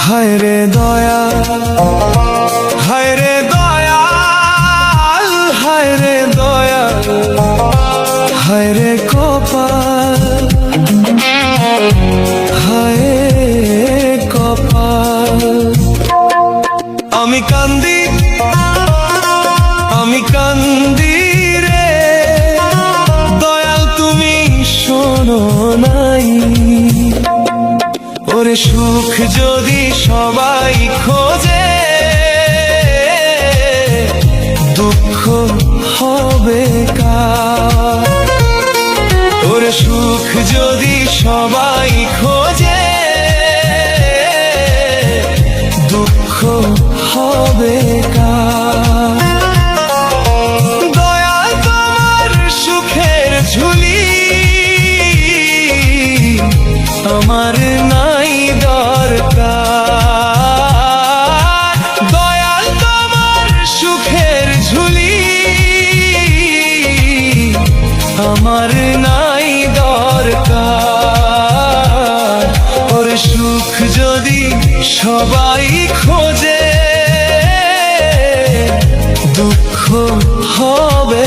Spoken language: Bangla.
হায় রে দয়া, হায় রে দয়াল, হায় রে দয়া, হায় রে কপাল, হায় কপাল। আমি কান্দি, আমি কান্দি রে দয়াল, তুমি শোনো নাই। ওরে সুখ যদি সবাই খোঁজে, দুঃখ হবে কার? ওরে সুখ যদি সবাই খোঁজে, দুঃখ হবে কার? দয়া তোমার সুখের ঝুলি আমার নাই দরকার। দয়াল তোমার সুখের ঝুলি আমার নাই দরকার। ওর সুখ যদি সবাই খোঁজে, দুঃখ হবে